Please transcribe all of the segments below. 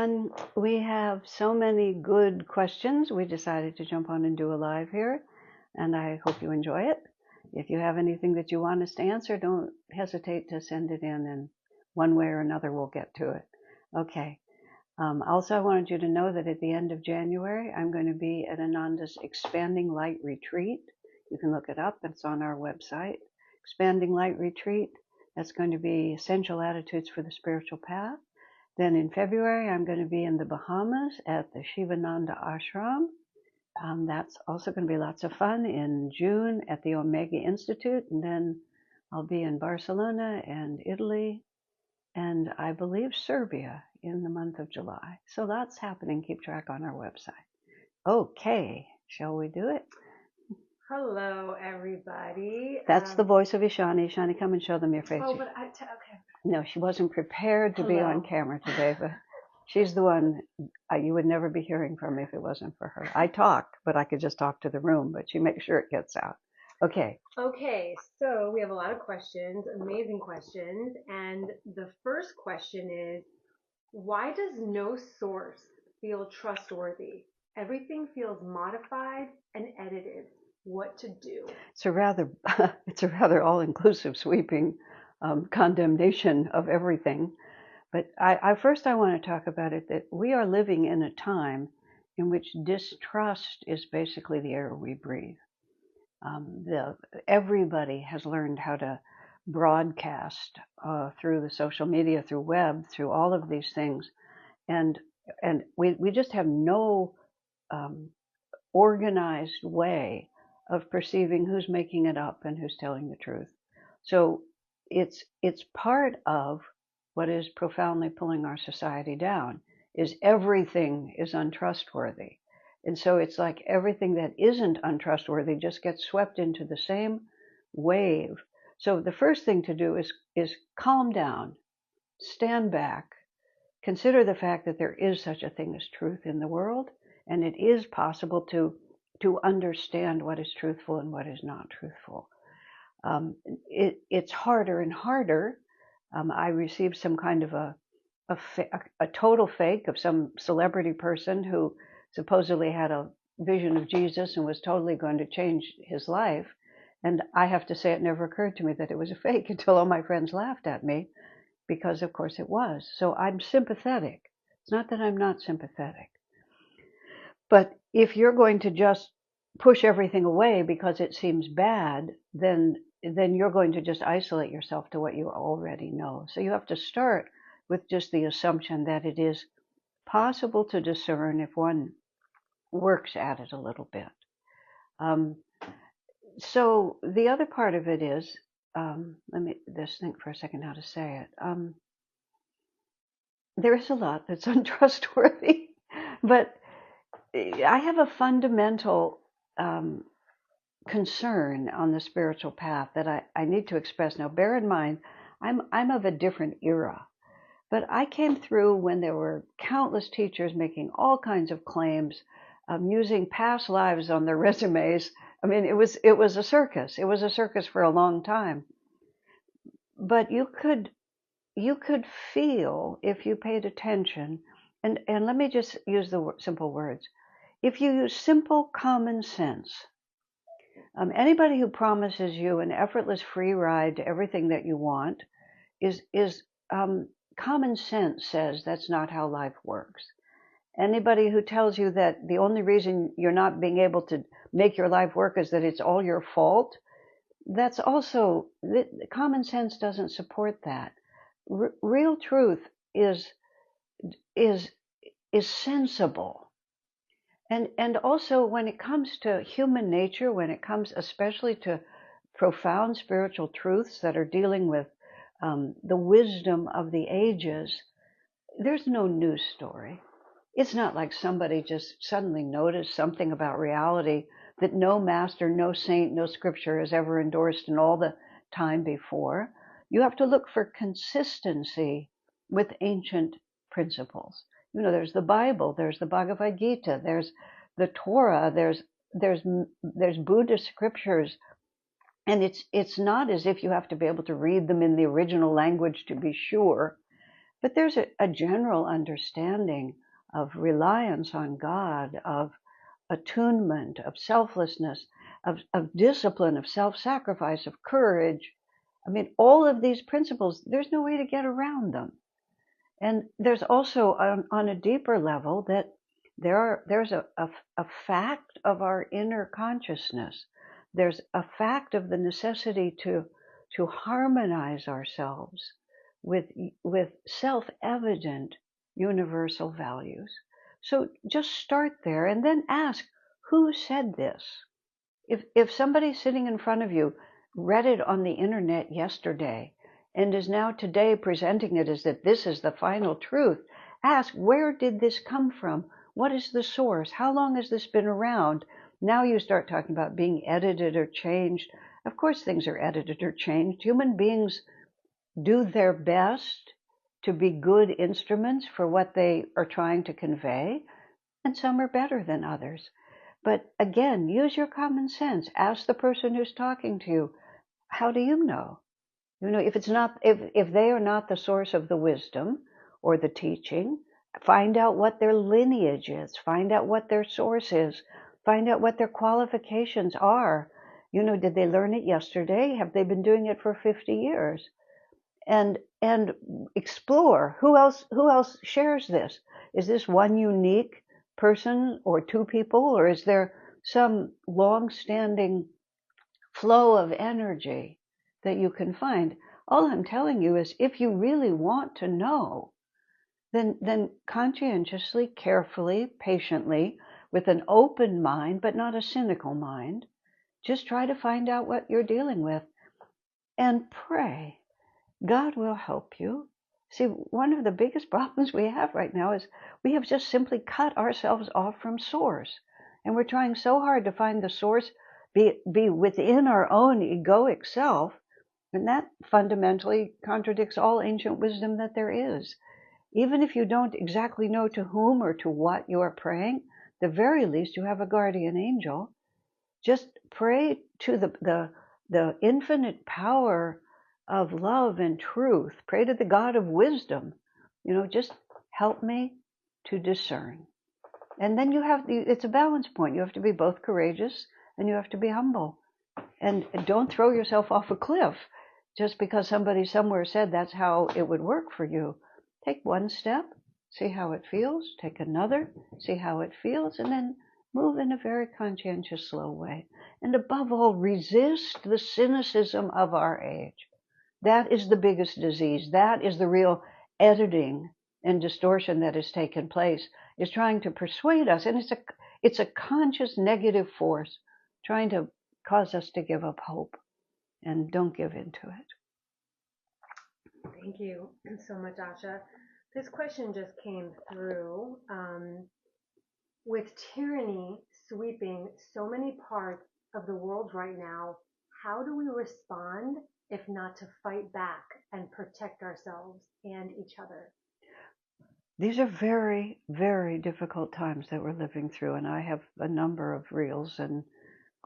everyone. We have so many good questions. We decided to jump on and do a live here, and I hope you enjoy it. If you have anything that you want us to answer, don't hesitate to send it in, and one way or another we'll get to it. Okay. Also, I wanted you to know that at the end of January, I'm going to be at Ananda's Expanding Light Retreat. You can look it up. It's on our website. Expanding Light Retreat. That's going to be Essential Attitudes for the Spiritual Path. Then in February, I'm going to be in the Bahamas at the Shivananda Ashram. That's also going to be lots of fun. In June at the Omega Institute, and then I'll be in Barcelona and Italy, and I believe Serbia in the month of July. So that's happening. Keep track on our website. Okay, shall we do it? Hello, everybody. That's the voice of Ishani. Ishani, come and show them your face. Oh, but okay. No, she wasn't prepared to be on camera today, but she's the one you would never be hearing from if it wasn't for her. I talk, but I could just talk to the room, but she makes sure it gets out. Okay. Okay, so we have a lot of questions, amazing questions, and the first question is, why does no source feel trustworthy? Everything feels modified and edited. What to do? It's a rather all-inclusive, sweeping condemnation of everything. But first I want to talk about it that we are living in a time in which distrust is basically the air we breathe. Everybody has learned how to broadcast through the social media, through web, through all of these things, and we just have no organized way of perceiving who's making it up and who's telling the truth. So it's part of what is profoundly pulling our society down, is everything is untrustworthy. And so it's like everything that isn't untrustworthy just gets swept into the same wave. So the first thing to do is calm down, stand back, consider the fact that there is such a thing as truth in the world, and it is possible to understand what is truthful and what is not truthful. It's harder and harder. I received some kind of a total fake of some celebrity person who supposedly had a vision of Jesus and was totally going to change his life. And I have to say, it never occurred to me that it was a fake until all my friends laughed at me, because of course it was. So I'm sympathetic. It's not that I'm not sympathetic. But if you're going to just push everything away because it seems bad, then you're going to just isolate yourself to what you already know. So you have to start with just the assumption that it is possible to discern if one works at it a little bit. So the other part of it is, let me just think for a second how to say it. There is a lot that's untrustworthy, but I have a fundamental concern on the spiritual path that I need to express. Now, bear in mind, I'm of a different era, but I came through when there were countless teachers making all kinds of claims, using past lives on their resumes. I mean, it was a circus. It was a circus for a long time. But you could feel, if you paid attention, and let me just use the simple words. If you use simple common sense, anybody who promises you an effortless free ride to everything that you want is common sense says that's not how life works. Anybody who tells you that the only reason you're not being able to make your life work is that it's all your fault, that's also, common sense doesn't support that. Real truth is sensible. And also when it comes to human nature, when it comes especially to profound spiritual truths that are dealing with the wisdom of the ages, there's no news story. It's not like somebody just suddenly noticed something about reality that no master, no saint, no scripture has ever endorsed in all the time before. You have to look for consistency with ancient principles. You know, there's the Bible, there's the Bhagavad Gita, there's the Torah, there's Buddhist scriptures, and it's not as if you have to be able to read them in the original language to be sure. But there's a general understanding of reliance on God, of attunement, of selflessness, of discipline, of self-sacrifice, of courage. I mean, all of these principles, there's no way to get around them. And there's also on a deeper level that there's a fact of our inner consciousness. There's a fact of the necessity to harmonize ourselves with self-evident universal values. So just start there and then ask, who said this? If somebody sitting in front of you read it on the internet yesterday and is now today presenting it as that this is the final truth, ask, where did this come from? What is the source? How long has this been around? Now you start talking about being edited or changed. Of course things are edited or changed. Human beings do their best to be good instruments for what they are trying to convey, and some are better than others. But again, use your common sense. Ask the person who's talking to you, how do you know? You know, if they are not the source of the wisdom or the teaching, find out what their lineage is, find out what their source is, find out what their qualifications are. You know, did they learn it yesterday? Have they been doing it for 50 years? And explore who else shares this. Is this one unique person or two people, or is there some long-standing flow of energy that you can find? All I'm telling you is, if you really want to know, then conscientiously, carefully, patiently, with an open mind but not a cynical mind, just try to find out what you're dealing with and pray. God will help you. See, one of the biggest problems we have right now is we have just simply cut ourselves off from source. And we're trying so hard to find the source, be within our own egoic self, and that fundamentally contradicts all ancient wisdom that there is. Even if you don't exactly know to whom or to what you are praying, the very least you have a guardian angel. Just pray to the infinite power of love and truth. Pray to the God of wisdom. You know, just help me to discern. And then it's a balance point. You have to be both courageous and you have to be humble. And don't throw yourself off a cliff just because somebody somewhere said that's how it would work for you. Take one step, see how it feels. Take another, see how it feels. And then move in a very conscientious, slow way. And above all, resist the cynicism of our age. That is the biggest disease. That is the real editing and distortion that has taken place, is trying to persuade us. And it's a conscious negative force trying to cause us to give up hope. And don't give in to it. Thank you so much, Asha. This question just came through. With tyranny sweeping so many parts of the world right now, how do we respond if not to fight back and protect ourselves and each other? These are very, very difficult times that we're living through, and I have a number of reels and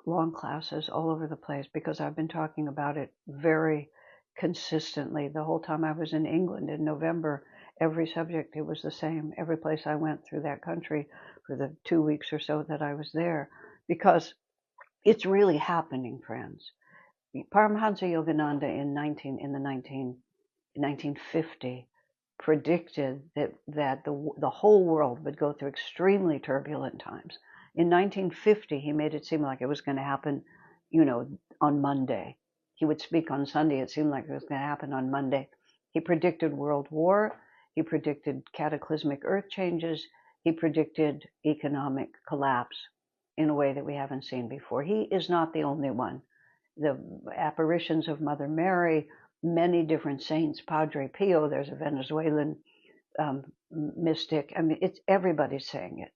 long classes all over the place because I've been talking about it very consistently. The whole time I was in England in November, every subject, it was the same. Every place I went through that country for the 2 weeks or so that I was there, because it's really happening, friends. Paramahansa Yogananda in 1950 predicted that the whole world would go through extremely turbulent times. In 1950, he made it seem like it was going to happen, on Monday. He would speak on Sunday. It seemed like it was going to happen on Monday. He predicted world war. He predicted cataclysmic earth changes. He predicted economic collapse in a way that we haven't seen before. He is not the only one. The apparitions of Mother Mary, many different saints, Padre Pio, there's a Venezuelan mystic. I mean, everybody's saying it,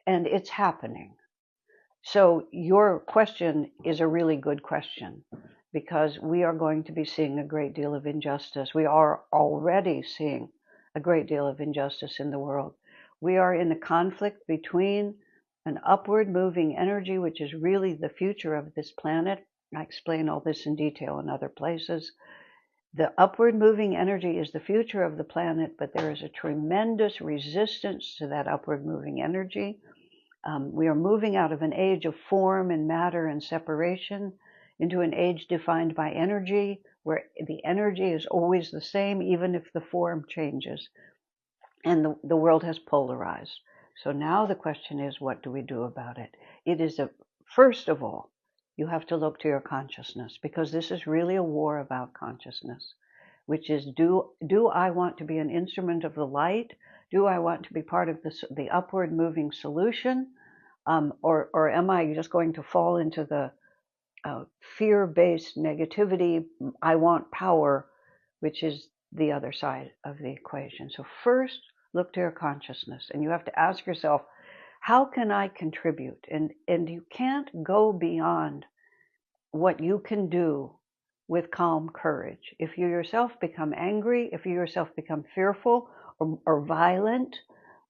and it's happening. So your question is a really good question, because we are going to be seeing a great deal of injustice. We are already seeing a great deal of injustice in the world. We are in a conflict between an upward moving energy, which is really the future of this planet. I explain all this in detail in other places. The upward moving energy is the future of the planet, but there is a tremendous resistance to that upward moving energy. We are moving out of an age of form and matter and separation into an age defined by energy, where the energy is always the same, even if the form changes. And the world has polarized. So now the question is, what do we do about it? It is first of all, you have to look to your consciousness, because this is really a war about consciousness, which is, do I want to be an instrument of the light? Do I want to be part of the upward moving solution? Or am I just going to fall into the fear-based negativity, I want power, which is the other side of the equation. So first, look to your consciousness, and you have to ask yourself, how can I contribute? And you can't go beyond what you can do with calm courage. If you yourself become angry, if you yourself become fearful or violent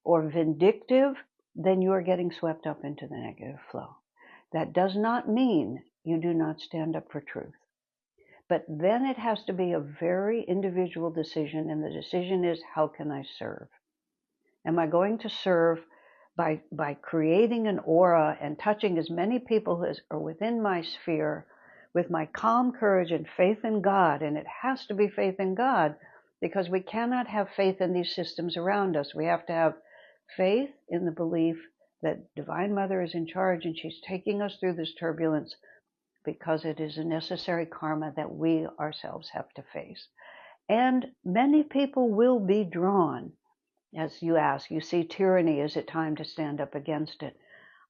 or vindictive, then you are getting swept up into the negative flow. That does not mean you do not stand up for truth. But then it has to be a very individual decision, and the decision is, how can I serve? Am I going to serve by creating an aura and touching as many people as are within my sphere with my calm courage and faith in God? And it has to be faith in God, because we cannot have faith in these systems around us. We have to have faith in the belief that Divine Mother is in charge, and she's taking us through this turbulence because it is a necessary karma that we ourselves have to face. And many people will be drawn. As you ask, you see tyranny, is it time to stand up against it?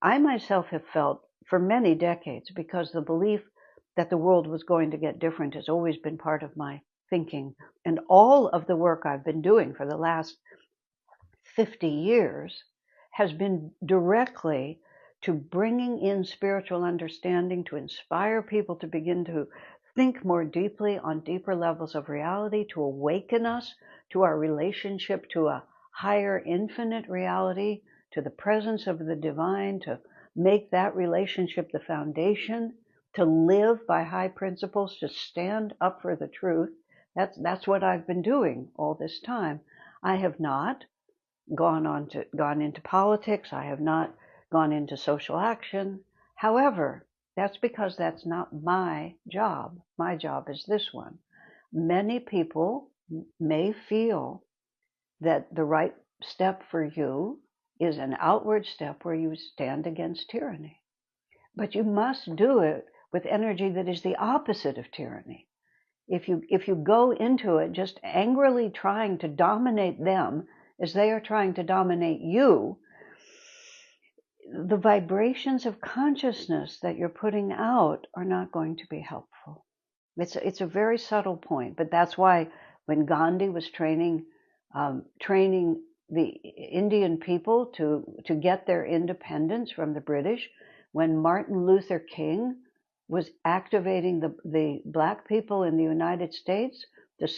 I myself have felt for many decades, because the belief that the world was going to get different has always been part of my thinking. And all of the work I've been doing for the last 50 years has been directly to bringing in spiritual understanding, to inspire people to begin to think more deeply on deeper levels of reality, to awaken us to our relationship to a higher infinite reality, to the presence of the divine, to make that relationship the foundation, to live by high principles, to stand up for the truth. That's what I've been doing all this time. I have not gone into politics. I have not gone into social action. However, that's because that's not my job. My job is this one. Many people may feel that the right step for you is an outward step where you stand against tyranny. But you must do it with energy that is the opposite of tyranny. If you go into it just angrily trying to dominate them as they are trying to dominate you, the vibrations of consciousness that you're putting out are not going to be helpful. It's a very subtle point, but that's why when Gandhi was training the Indian people to get their independence from the British, when Martin Luther King was activating the black people in the United States, the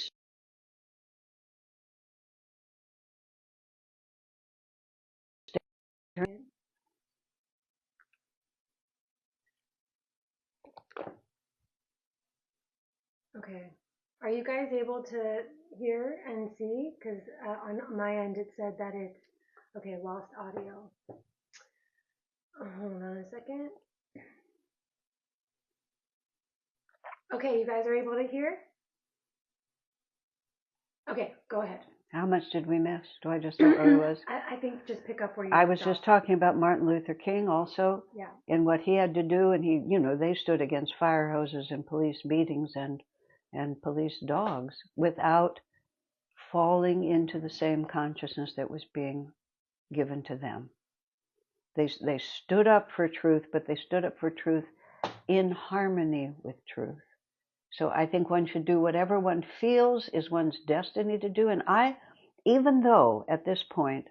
Okay. Are you guys able to hear and see? Because on my end it said that it's okay. Lost audio. Hold on a second. Okay, you guys are able to hear? Okay, go ahead. How much did we miss? Do I just know where it was? I think just pick up where you I was stopped. just talking about Martin Luther King also, Yeah. and what he had to do, and they stood against fire hoses and police beatings and police dogs without falling into the same consciousness that was being given to them. They stood up for truth, but they stood up for truth in harmony with truth. So I think one should do whatever one feels is one's destiny to do. And even though at this point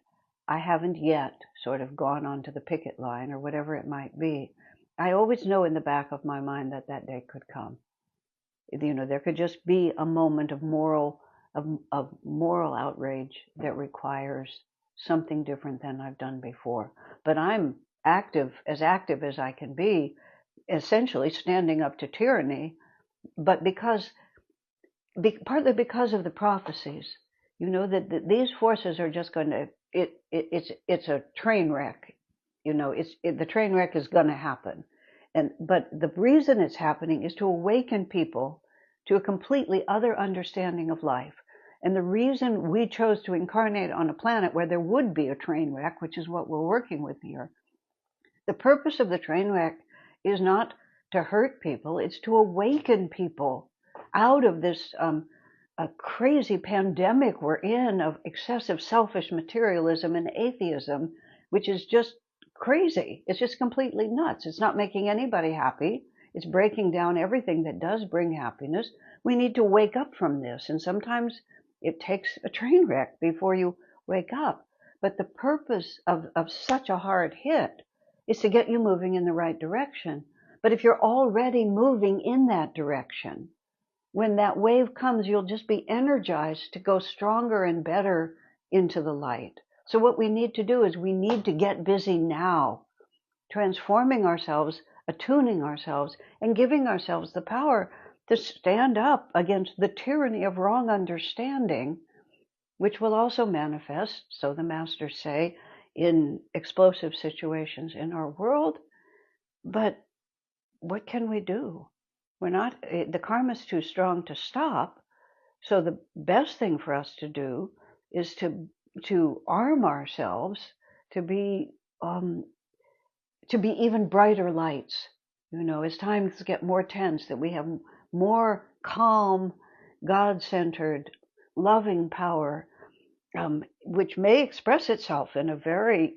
I haven't yet sort of gone onto the picket line or whatever it might be, I always know in the back of my mind that that day could come. There could just be a moment of moral outrage that requires something different than I've done before. But I'm active as I can be, essentially standing up to tyranny. But because partly because of the prophecies, that these forces are just going to, it's a train wreck. The train wreck is going to happen. But the reason it's happening is to awaken people to a completely other understanding of life. And the reason we chose to incarnate on a planet where there would be a train wreck, which is what we're working with here, the purpose of the train wreck is not to hurt people, it's to awaken people out of this a crazy pandemic we're in of excessive selfish materialism and atheism, which is just crazy. It's just completely nuts. It's not making anybody happy. It's breaking down everything that does bring happiness. We need to wake up from this. And sometimes it takes a train wreck before you wake up. But the purpose of such a hard hit is to get you moving in the right direction. But if you're already moving in that direction, when that wave comes, you'll just be energized to go stronger and better into the light. So what we need to do is we need to get busy now, transforming ourselves, attuning ourselves, and giving ourselves the power to stand up against the tyranny of wrong understanding, which will also manifest, so the masters say, in explosive situations in our world. But what can we do? The karma's too strong to stop. So the best thing for us to do is to arm ourselves to be even brighter lights. As times get more tense, that we have more calm, God-centered, loving power, which may express itself in a very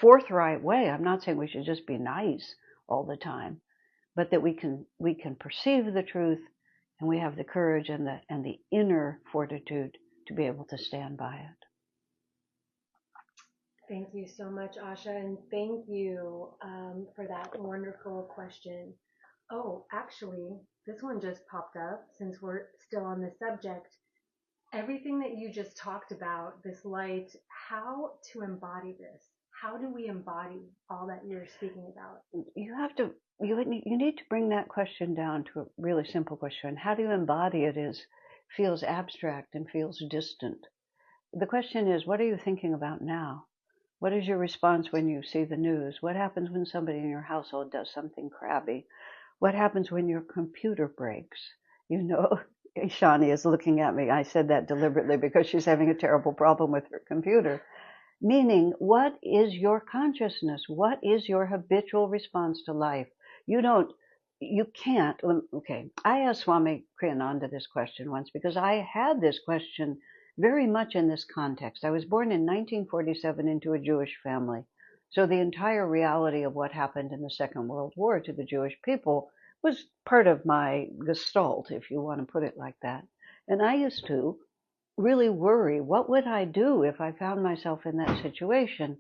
forthright way. I'm not saying we should just be nice all the time, but that we can perceive the truth, and we have the courage and the inner fortitude to be able to stand by it. Thank you so much, Asha, and thank you for that wonderful question. Oh, actually, this one just popped up since we're still on the subject. Everything that you just talked about, this light, how to embody this? How do we embody all that you're speaking about? You need to bring that question down to a really simple question. How do you embody it feels abstract and feels distant. The question is, what are you thinking about now? What is your response when you see the news? What happens when somebody in your household does something crabby? What happens when your computer breaks? Shani is looking at me. I said that deliberately because she's having a terrible problem with her computer. Meaning, what is your consciousness? What is your habitual response to life? You can't. Okay, I asked Swami Kriyananda this question once because I had this question very much in this context. I was born in 1947 into a Jewish family. So the entire reality of what happened in the Second World War to the Jewish people was part of my gestalt, if you want to put it like that. And I used to really worry, what would I do if I found myself in that situation?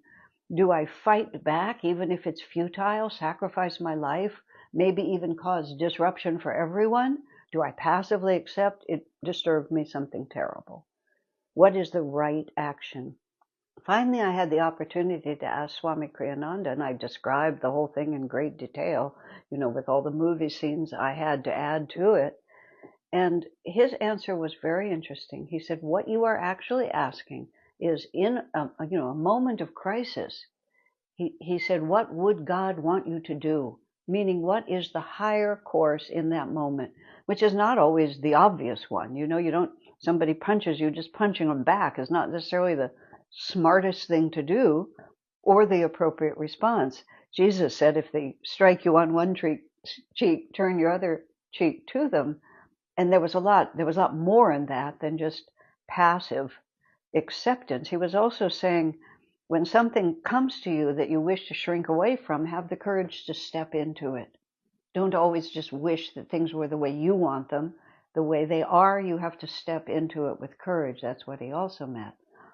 Do I fight back, even if it's futile, sacrifice my life, maybe even cause disruption for everyone? Do I passively accept? It disturbed me something terrible. What is the right action? Finally, I had the opportunity to ask Swami Kriyananda, and I described the whole thing in great detail, with all the movie scenes I had to add to it. And his answer was very interesting. He said, what you are actually asking is in a moment of crisis. He said, what would God want you to do? Meaning, what is the higher course in that moment? Which is not always the obvious one. Somebody punches you, just punching them back is not necessarily the smartest thing to do or the appropriate response. Jesus said, if they strike you on one cheek, turn your other cheek to them. And there was a lot more in that than just passive acceptance. He was also saying, when something comes to you that you wish to shrink away from, have the courage to step into it. Don't always just wish that things were the way you want them. The way they are, you have to step into it with courage. That's what he also meant.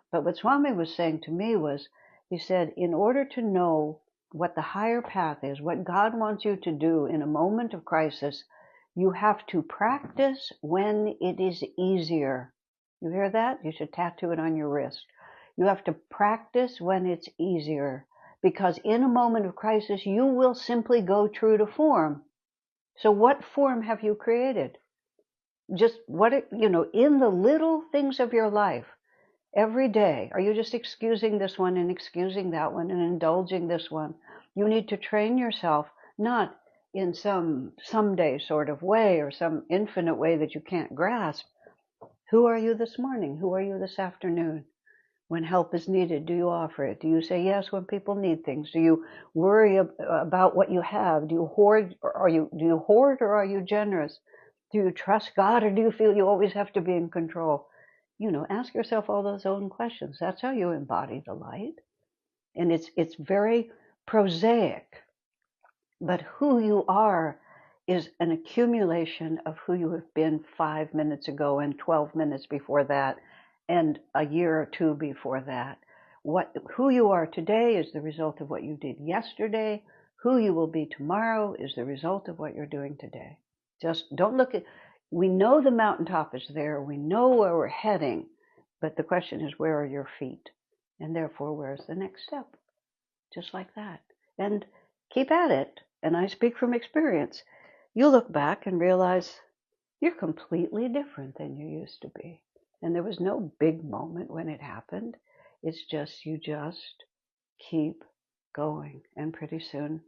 But what Swami was saying to me was, he said, in order to know what the higher path is, what God wants you to do in a moment of crisis, you have to practice when it is easier. You hear that? You should tattoo it on your wrist. You have to practice when it's easier, because in a moment of crisis, you will simply go true to form. So what form have you created? Just in the little things of your life, every day, are you just excusing this one and excusing that one and indulging this one? You need to train yourself, not in some someday sort of way or some infinite way that you can't grasp. Who are you this morning? Who are you this afternoon? When help is needed, do you offer it? Do you say yes when people need things? Do you worry about what you have? Do you hoard, or are you generous? Do you trust God, or do you feel you always have to be in control? Ask yourself all those own questions. That's how you embody the light. And it's very prosaic, but who you are is an accumulation of who you have been 5 minutes ago and 12 minutes before that and a year or two before that. Who you are today is the result of what you did yesterday. Who you will be tomorrow is the result of what you're doing today. Just don't look at, we know the mountaintop is there. We know where we're heading, but the question is, where are your feet? And therefore, where's the next step? Just like that. And keep at it. And I speak from experience. You look back and realize you're completely different than you used to be. And there was no big moment when it happened. It's just, you just keep going. And pretty soon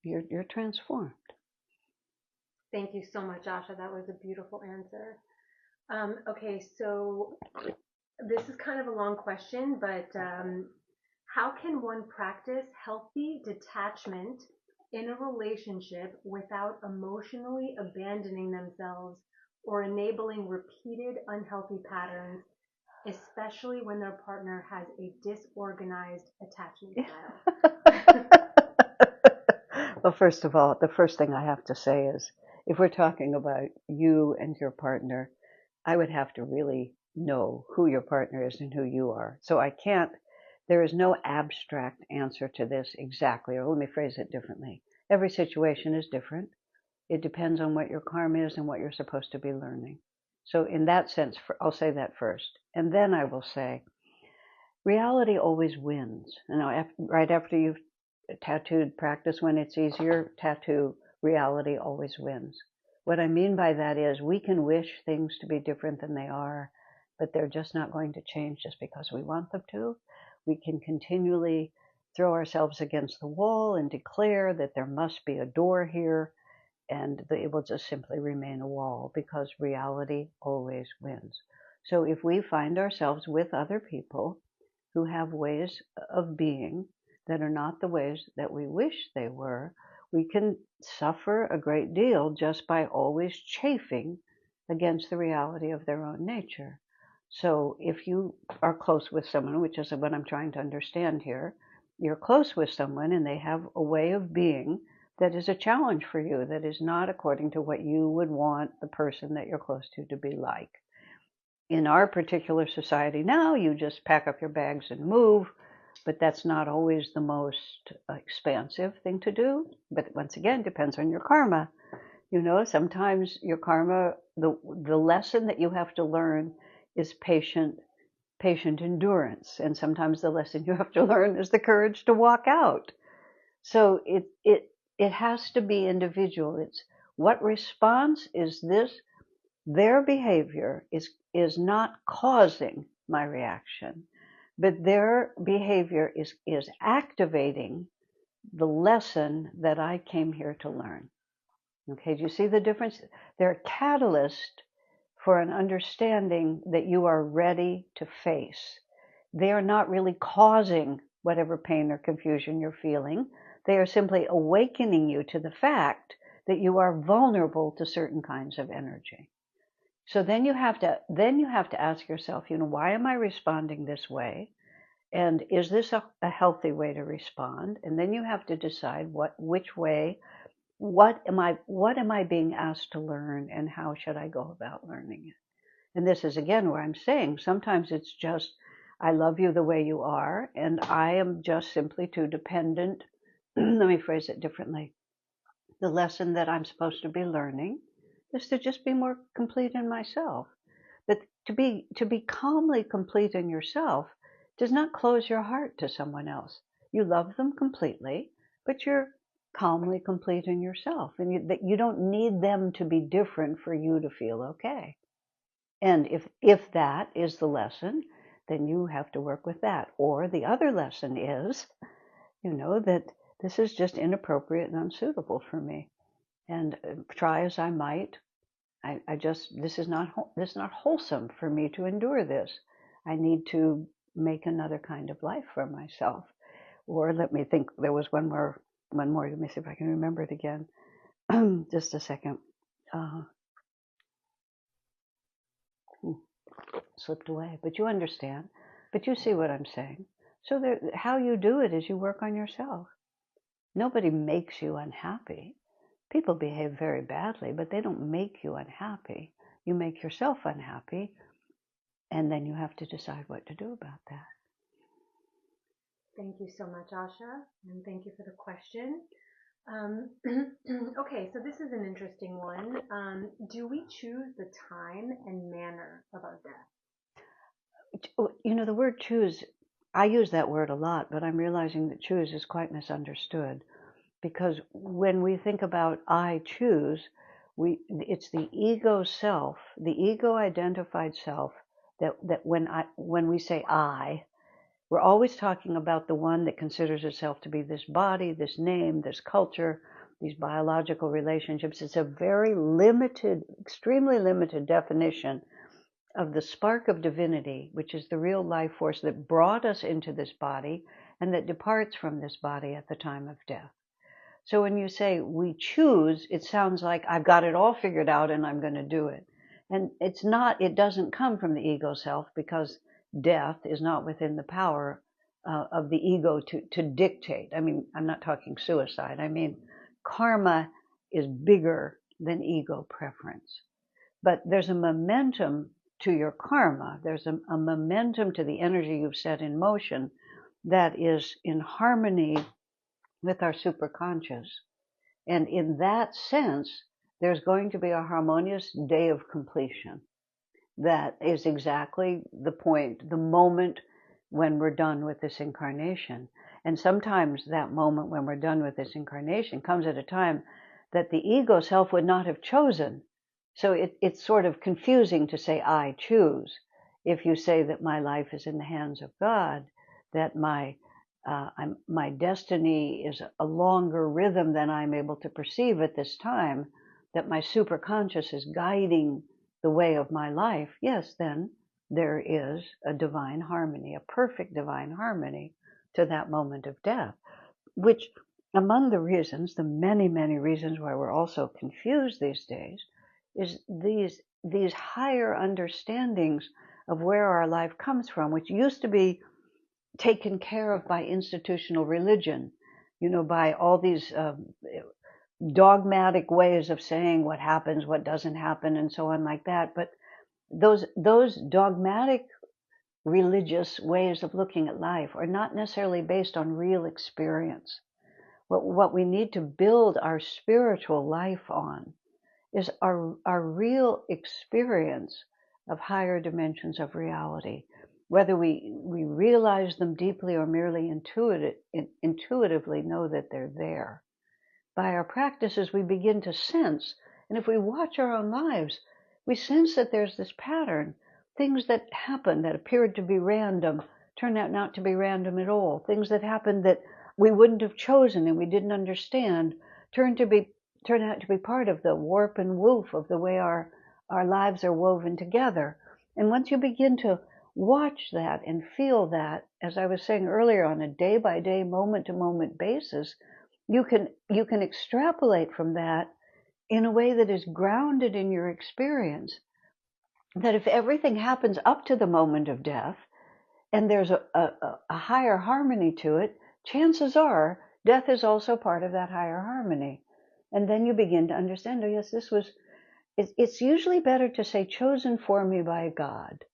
you're transformed. Thank you so much, Asha. That was a beautiful answer. Okay, so this is kind of a long question, but how can one practice healthy detachment in a relationship without emotionally abandoning themselves or enabling repeated unhealthy patterns, especially when their partner has a disorganized attachment style? Well, first of all, the first thing I have to say is, if we're talking about you and your partner, I would have to really know who your partner is and who you are. So there is no abstract answer to this exactly, or let me phrase it differently. Every situation is different. It depends on what your karma is and what you're supposed to be learning. So in that sense, I'll say that first. And then I will say, reality always wins. Right after you've tattooed practice, when it's easier, tattoo reality always wins. What I mean by that is, we can wish things to be different than they are, but they're just not going to change just because we want them to. We can continually throw ourselves against the wall and declare that there must be a door here, and it will just simply remain a wall, because reality always wins. So if we find ourselves with other people who have ways of being that are not the ways that we wish they were, we can suffer a great deal just by always chafing against the reality of their own nature. So if you are close with someone, which is what I'm trying to understand here, you're close with someone and they have a way of being that is a challenge for you, that is not according to what you would want the person that you're close to be like. In our particular society now, you just pack up your bags and move, but that's not always the most expansive thing to do. But once again, depends on your karma. Sometimes your karma, the lesson that you have to learn is patient endurance. And sometimes the lesson you have to learn is the courage to walk out. So it has to be individual. It's what response is this? Their behavior is not causing my reaction, but their behavior is activating the lesson that I came here to learn. Okay, do you see the difference? They're a catalyst for an understanding that you are ready to face. They are not really causing whatever pain or confusion you're feeling. They are simply awakening you to the fact that you are vulnerable to certain kinds of energy. So then you have to ask yourself, why am I responding this way? And is this a healthy way to respond? And then you have to decide which way, what am I being asked to learn, and how should I go about learning it? And this is again where I'm saying, sometimes it's just, I love you the way you are, and I am just simply too dependent. Let me phrase it differently. The lesson that I'm supposed to be learning is to just be more complete in myself. But to be calmly complete in yourself does not close your heart to someone else. You love them completely, but you're calmly complete in yourself, and that you don't need them to be different for you to feel okay. And if that is the lesson, then you have to work with that. Or the other lesson is, that this is just inappropriate and unsuitable for me. And try as I might, this is not wholesome for me to endure this. I need to make another kind of life for myself. Or let me think, there was one more, let me see if I can remember it again. Just a second. Slipped away, but you understand. But you see what I'm saying. So how you do it is you work on yourself. Nobody makes you unhappy. People behave very badly, but they don't make you unhappy. You make yourself unhappy, and then you have to decide what to do about that. Thank you so much, Asha, and thank you for the question. Okay, so this is an interesting one. Do we choose the time and manner of our death? The word choose, I use that word a lot, but I'm realizing that choose is quite misunderstood. Because when we think about I choose, it's the ego self, the ego identified self, that when we say I, we're always talking about the one that considers itself to be this body, this name, this culture, these biological relationships. It's a very limited, extremely limited definition of the spark of divinity, which is the real life force that brought us into this body and that departs from this body at the time of death. So when you say we choose, it sounds like I've got it all figured out and I'm going to do it. And it's not, it doesn't come from the ego self, because death is not within the power of the ego to dictate. I mean, I'm not talking suicide. I mean, karma is bigger than ego preference. But there's a momentum to your karma. There's a momentum to the energy you've set in motion that is in harmony with our superconscious. And in that sense, there's going to be a harmonious day of completion. That is exactly the point, the moment when we're done with this incarnation. And sometimes that moment when we're done with this incarnation comes at a time that the ego self would not have chosen. So it's sort of confusing to say, I choose. If you say that my life is in the hands of God, that my destiny is a longer rhythm than I'm able to perceive at this time, that my superconscious is guiding the way of my life, yes, then there is a divine harmony, a perfect divine harmony to that moment of death, which among the reasons, the many, many reasons why we're all so confused these days, is these higher understandings of where our life comes from, which used to be taken care of by institutional religion, by all these dogmatic ways of saying what happens, what doesn't happen, and so on like that. But those dogmatic religious ways of looking at life are not necessarily based on real experience. What we need to build our spiritual life on is our real experience of higher dimensions of reality, whether we realize them deeply or merely intuitively know that they're there. By our practices, we begin to sense, and if we watch our own lives, we sense that there's this pattern. Things that happen that appeared to be random turn out not to be random at all. Things that happened that we wouldn't have chosen and we didn't understand turn out to be part of the warp and woof of the way our lives are woven together. And once you begin to watch that and feel that, as I was saying earlier, on a day-by-day, moment-to-moment basis, you can extrapolate from that in a way that is grounded in your experience. That if everything happens up to the moment of death, and there's a higher harmony to it, chances are death is also part of that higher harmony. And then you begin to understand, oh yes, it's usually better to say chosen for me by God.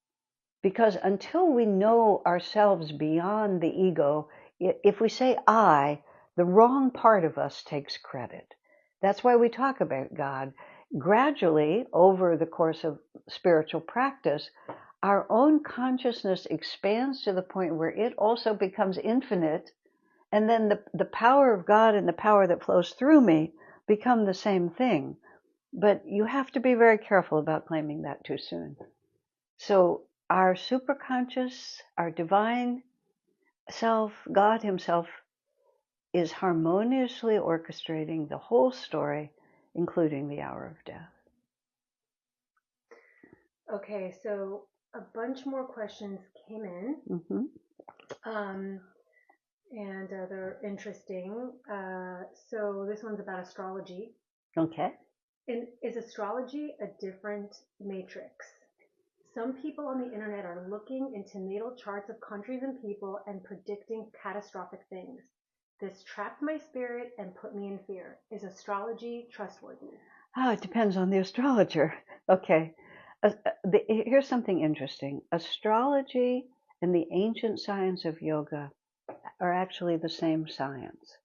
Because until we know ourselves beyond the ego, if we say I, the wrong part of us takes credit. That's why we talk about God. Gradually, over the course of spiritual practice, our own consciousness expands to the point where it also becomes infinite, and then the power of God and the power that flows through me become the same thing. But you have to be very careful about claiming that too soon. So our superconscious, our divine self, God himself, is harmoniously orchestrating the whole story, including the hour of death. Okay, so a bunch more questions came in. Mm-hmm. And they're interesting. So this one's about astrology. Okay. Is astrology a different matrix? Some people on the internet are looking into natal charts of countries and people and predicting catastrophic things. This trapped my spirit and put me in fear. Is astrology trustworthy? Oh, it depends on the astrologer. Okay. Here's something interesting. Astrology and the ancient science of yoga are actually the same science.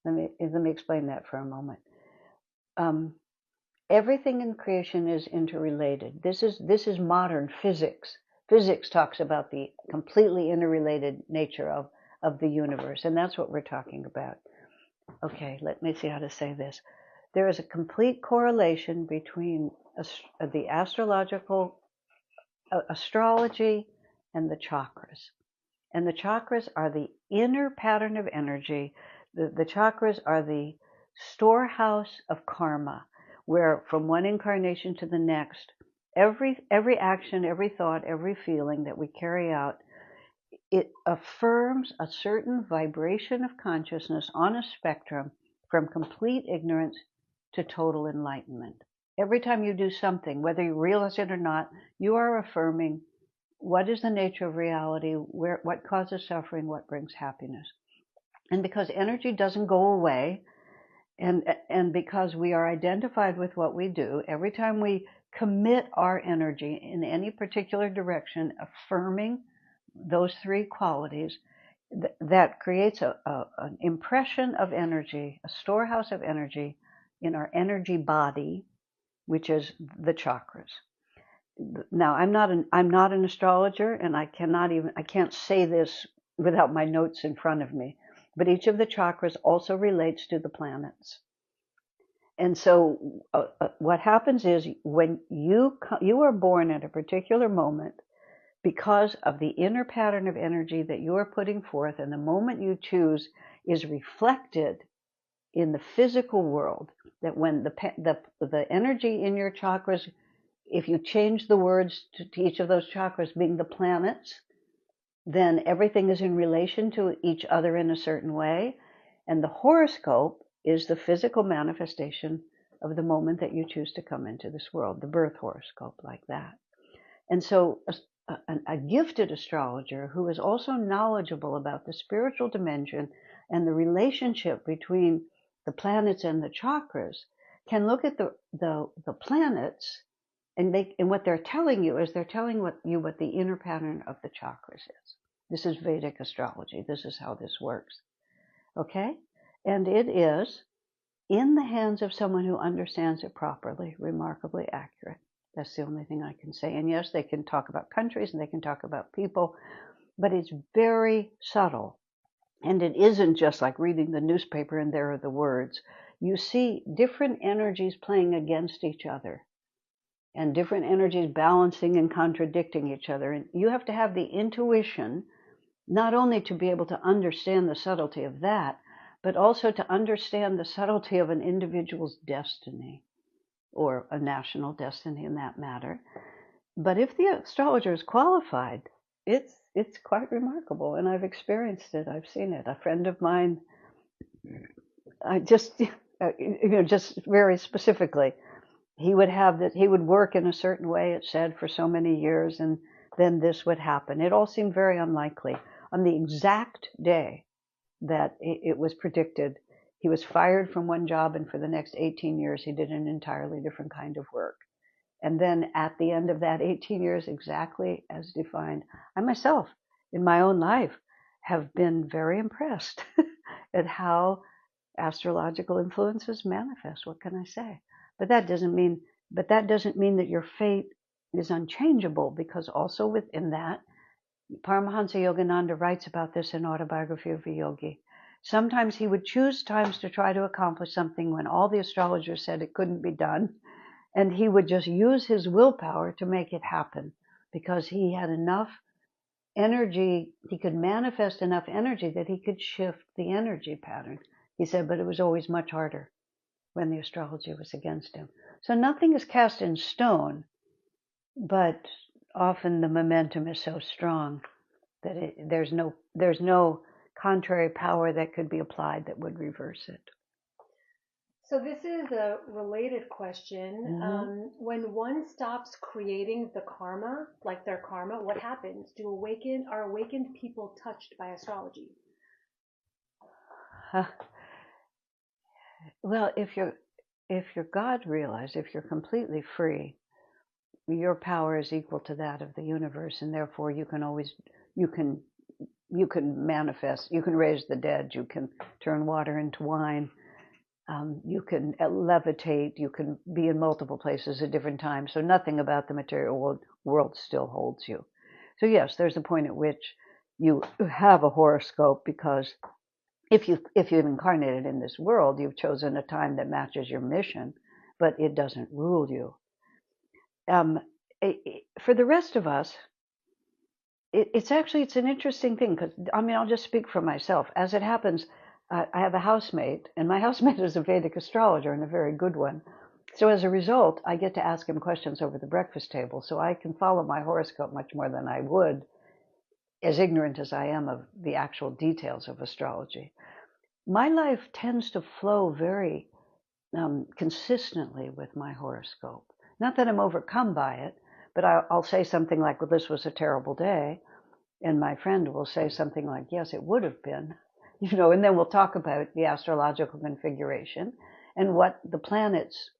Let me explain that for a moment. Everything in creation is interrelated. This is modern physics. Physics talks about the completely interrelated nature of the universe, and that's what we're talking about. Okay, let me see how to say this. There is a complete correlation between the astrology and the chakras. And the chakras are the inner pattern of energy. The chakras are the storehouse of karma, where from one incarnation to the next, every action, every thought, every feeling that we carry out, it affirms a certain vibration of consciousness on a spectrum from complete ignorance to total enlightenment. Every time you do something, whether you realize it or not, you are affirming what is the nature of reality, what causes suffering, what brings happiness. And because energy doesn't go away, and because we are identified with what we do, every time we commit our energy in any particular direction, affirming those three qualities, that creates an impression of energy, a storehouse of energy in our energy body, which is the chakras. Now, I'm not an astrologer, and I can't say this without my notes in front of me. But each of the chakras also relates to the planets. And so, what happens is when you are born at a particular moment, because of the inner pattern of energy that you are putting forth, and the moment you choose is reflected in the physical world. That when the energy in your chakras, if you change the words to each of those chakras being the planets, then everything is in relation to each other in a certain way. And the horoscope is the physical manifestation of the moment that you choose to come into this world, the birth horoscope, like that. And so a gifted astrologer who is also knowledgeable about the spiritual dimension and the relationship between the planets and the chakras can look at the planets, and what they're telling you is they're telling you what the inner pattern of the chakras is. This is Vedic astrology. This is how this works. Okay? And it is in the hands of someone who understands it properly, remarkably accurate. That's the only thing I can say. And yes, they can talk about countries and they can talk about people, but it's very subtle. And it isn't just like reading the newspaper and there are the words. You see different energies playing against each other, and different energies balancing and contradicting each other. And you have to have the intuition, not only to be able to understand the subtlety of that, but also to understand the subtlety of an individual's destiny, or a national destiny in that matter. But if the astrologer is qualified, it's quite remarkable, and I've experienced it. I've seen it. A friend of mine, I just just very specifically, he would work in a certain way, it said, for so many years, and then this would happen. It all seemed very unlikely. On the exact day that it was predicted, he was fired from one job, and for the next 18 years he did an entirely different kind of work. And then at the end of that 18 years, exactly as defined, I myself, in my own life, have been very impressed at how astrological influences manifest. What can I say? But that doesn't mean that your fate is unchangeable, because also within that, Paramahansa Yogananda writes about this in Autobiography of a Yogi. Sometimes he would choose times to try to accomplish something when all the astrologers said it couldn't be done, and he would just use his willpower to make it happen. because he had enough energy, he could manifest enough energy that he could shift the energy pattern. He said, but it was always much harder when the astrology was against him. So nothing is cast in stone, but often the momentum is so strong that there's no contrary power that could be applied that would reverse it. So this is a related question. When one stops creating the karma, like their karma, what happens? Are awakened people touched by astrology? Well, if you're God realized, if you're completely free, your power is equal to that of the universe, and therefore you can manifest, you can raise the dead, you can turn water into wine, you can levitate, you can be in multiple places at different times. So nothing about the material world still holds you. So yes, there's a point at which you have a horoscope, because if you've incarnated in this world, you've chosen a time that matches your mission, but it doesn't rule you. For the rest of us, it's an interesting thing, because I'll just speak for myself. As it happens, I have a housemate, and my housemate is a Vedic astrologer, and a very good one. So as a result, I get to ask him questions over the breakfast table, so I can follow my horoscope much more than I would, as ignorant as I am of the actual details of astrology. My life tends to flow very consistently with my horoscope. Not that I'm overcome by it, but I'll say something like, well, this was a terrible day. And my friend will say something like, yes, it would have been. And then we'll talk about the astrological configuration and what the planets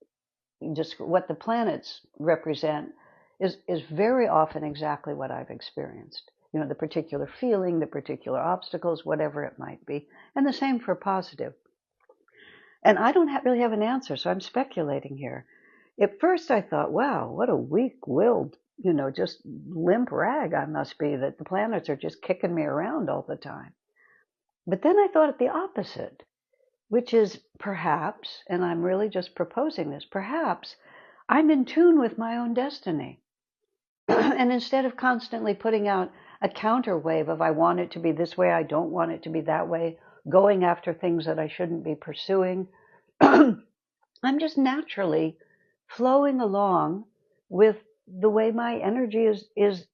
represent is very often exactly what I've experienced. The particular feeling, the particular obstacles, whatever it might be. And the same for positive. And I don't really have an answer, so I'm speculating here. At first I thought, wow, what a weak-willed, just limp rag I must be, that the planets are just kicking me around all the time. But then I thought of the opposite, which is perhaps, and I'm really just proposing this, perhaps I'm in tune with my own destiny. And instead of constantly putting out a counter wave of I want it to be this way, I don't want it to be that way, going after things that I shouldn't be pursuing, I'm just naturally flowing along with the way my energy is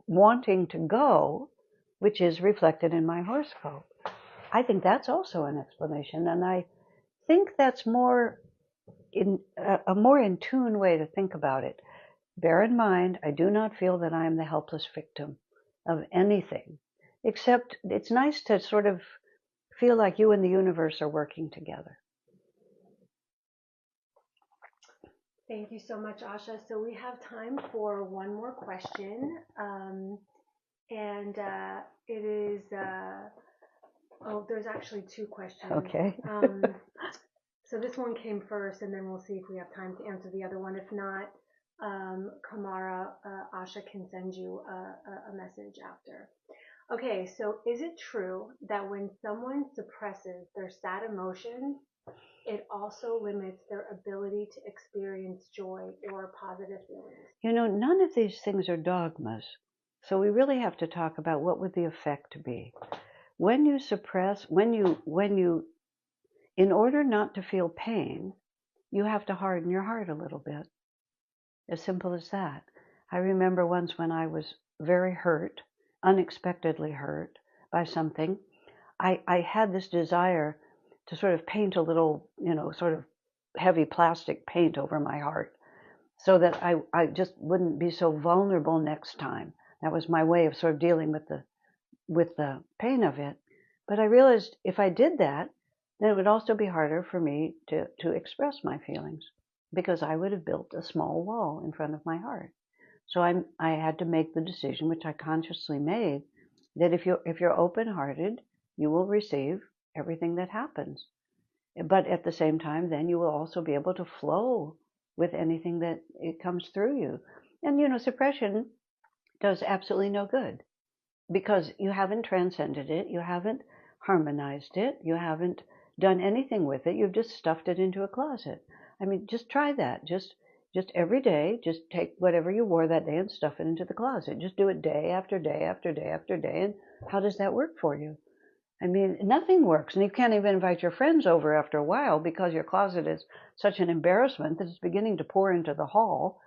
wanting to go, which is reflected in my horoscope. I think that's also an explanation, and I think that's a more in tune way to think about it. Bear in mind, I do not feel that I am the helpless victim of anything, except it's nice to sort of feel like you and the universe are working together. Thank you so much, Asha. So we have time for one more question. And it is, there's actually two questions. Okay. So this one came first, and then we'll see if we have time to answer the other one. If not, Kamara, Asha can send you a message after. Okay, so is it true that when someone suppresses their sad emotions, it also limits their ability to experience joy or positive feelings? None of these things are dogmas. So we really have to talk about what would the effect be. When you suppress, in order not to feel pain, you have to harden your heart a little bit. As simple as that. I remember once when I was very hurt, unexpectedly hurt by something, I had this desire to sort of paint a little, sort of heavy plastic paint over my heart so that I just wouldn't be so vulnerable next time. That was my way of sort of dealing with the pain of it. But I realized if I did that, then it would also be harder for me to express my feelings, because I would have built a small wall in front of my heart. So I had to make the decision, which I consciously made, that if you're open-hearted, you will receive everything that happens. But at the same time, then you will also be able to flow with anything that it comes through you. And suppression does absolutely no good, because you haven't transcended it, you haven't harmonized it, you haven't done anything with it, you've just stuffed it into a closet. Just try that. Just Just every day, just take whatever you wore that day and stuff it into the closet. Just do it day after day after day after day. And how does that work for you? I mean, nothing works. And you can't even invite your friends over after a while because your closet is such an embarrassment that it's beginning to pour into the hall.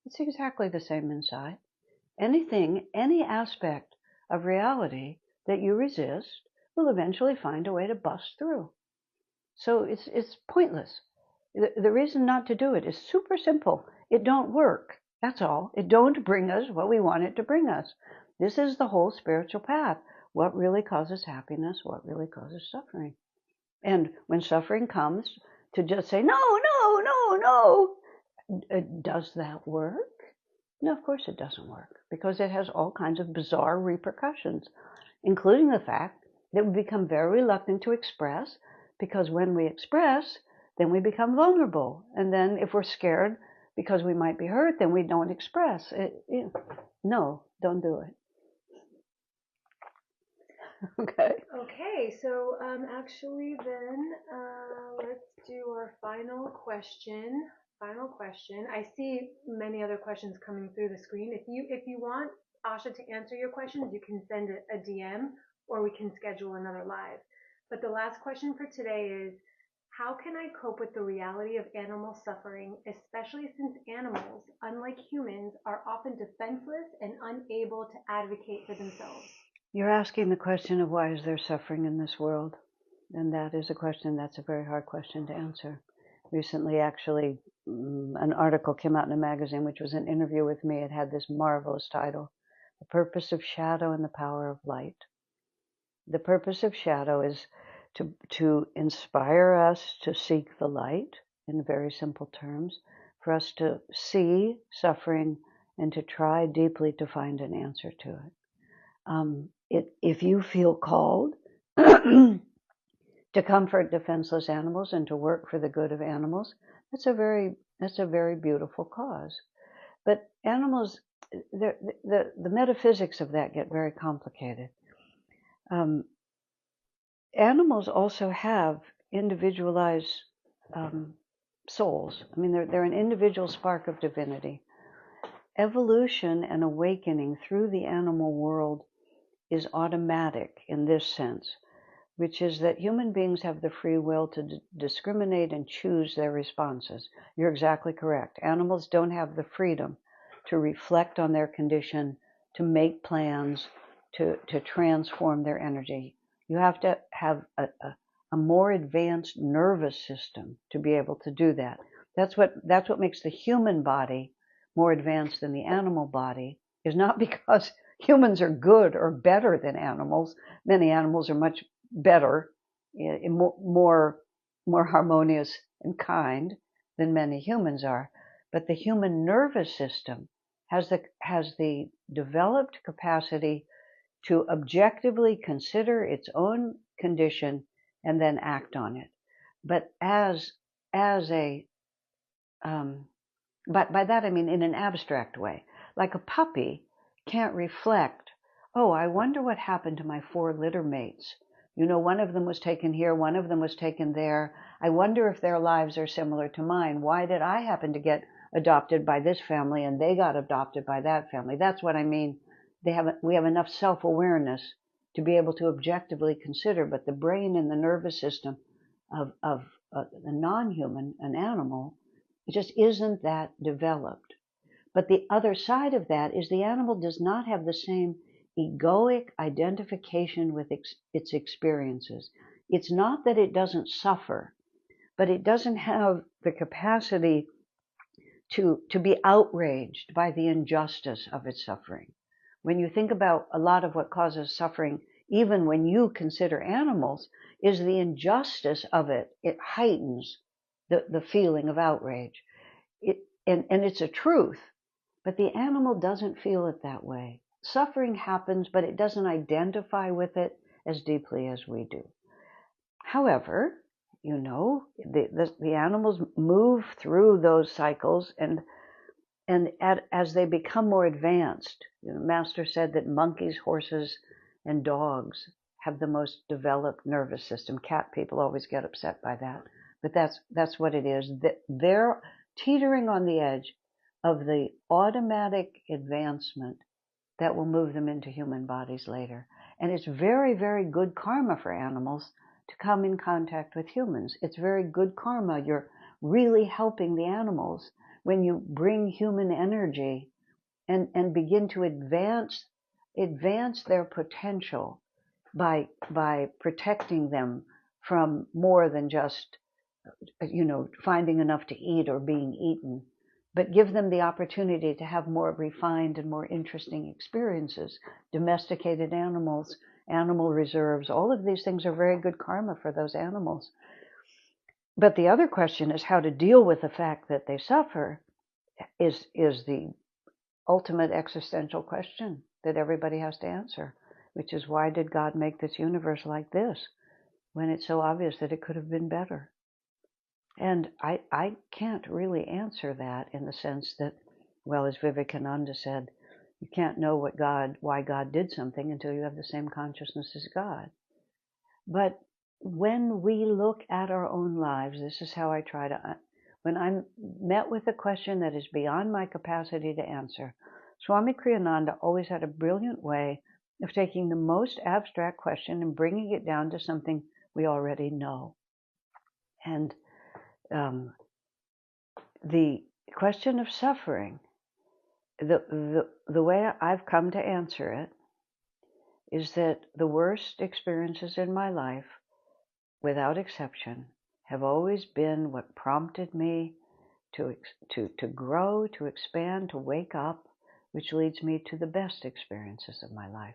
It's exactly the same inside. Anything, any aspect of reality that you resist will eventually find a way to bust through. So it's pointless. The reason not to do it is super simple. It don't work. That's all. It don't bring us what we want it to bring us. This is the whole spiritual path. What really causes happiness? What really causes suffering? And when suffering comes, to just say, no, no, no, no, does that work? No, of course it doesn't work, because it has all kinds of bizarre repercussions, including the fact that we become very reluctant to express, because when we express, then we become vulnerable. And then if we're scared because we might be hurt, then we don't express. No, don't do it. Okay. Okay, so actually then let's do our final question. Final question. I see many other questions coming through the screen. If you want Asha to answer your questions, you can send a DM or we can schedule another live. But the last question for today is, how can I cope with the reality of animal suffering, especially since animals, unlike humans, are often defenseless and unable to advocate for themselves? You're asking the question of why is there suffering in this world? And that is a question that's a very hard question to answer. Recently, actually, an article came out in a magazine, which was an interview with me. It had this marvelous title, The Purpose of Shadow and the Power of Light. The purpose of shadow is to inspire us to seek the light, in very simple terms, for us to see suffering and to try deeply to find an answer to it. If you feel called to comfort defenseless animals and to work for the good of animals, that's a very beautiful cause. But animals, the metaphysics of that get very complicated. Animals also have individualized souls. I mean, they're an individual spark of divinity. Evolution and awakening through the animal world is automatic in this sense, which is that human beings have the free will to discriminate and choose their responses. You're exactly correct. Animals don't have the freedom to reflect on their condition, to make plans, to transform their energy. You have to have a more advanced nervous system to be able to do that. That's what makes the human body more advanced than the animal body, is not because humans are good or better than animals. Many animals are much better, more harmonious and kind than many humans are. But the human nervous system has the developed capacity to objectively consider its own condition and then act on it. But but by that I mean in an abstract way. Like a puppy can't reflect, oh, I wonder what happened to my 4 litter mates. You know, one of them was taken here, one of them was taken there. I wonder if their lives are similar to mine. Why did I happen to get adopted by this family and they got adopted by that family? That's what I mean. We have enough self-awareness to be able to objectively consider, but the brain and the nervous system of a non-human, an animal, it just isn't that developed. But the other side of that is the animal does not have the same egoic identification with its experiences. It's not that it doesn't suffer, but it doesn't have the capacity to be outraged by the injustice of its suffering. When you think about a lot of what causes suffering, even when you consider animals, is the injustice of it. It heightens the feeling of outrage. And it's a truth, but the animal doesn't feel it that way. Suffering happens, but it doesn't identify with it as deeply as we do. However, you know, the animals move through those cycles, and as they become more advanced, the Master said that monkeys, horses, and dogs have the most developed nervous system. Cat people always get upset by that, but that's what it is. Their teetering on the edge of the automatic advancement that will move them into human bodies later. And it's very, very good karma for animals to come in contact with humans. It's very good karma. You're really helping the animals when you bring human energy and begin to advance their potential by protecting them from more than just, finding enough to eat or being eaten, but give them the opportunity to have more refined and more interesting experiences. Domesticated animals, animal reserves, all of these things are very good karma for those animals. But the other question is how to deal with the fact that they suffer is the ultimate existential question that everybody has to answer, which is, why did God make this universe like this when it's so obvious that it could have been better? And I can't really answer that in the sense that, well, as Vivekananda said, you can't know why God did something until you have the same consciousness as God. But when we look at our own lives, this is how I try to, when I'm met with a question that is beyond my capacity to answer, Swami Kriyananda always had a brilliant way of taking the most abstract question and bringing it down to something we already know. And the question of suffering, the way I've come to answer it is that the worst experiences in my life, without exception, have always been what prompted me to grow, to expand, to wake up, which leads me to the best experiences of my life.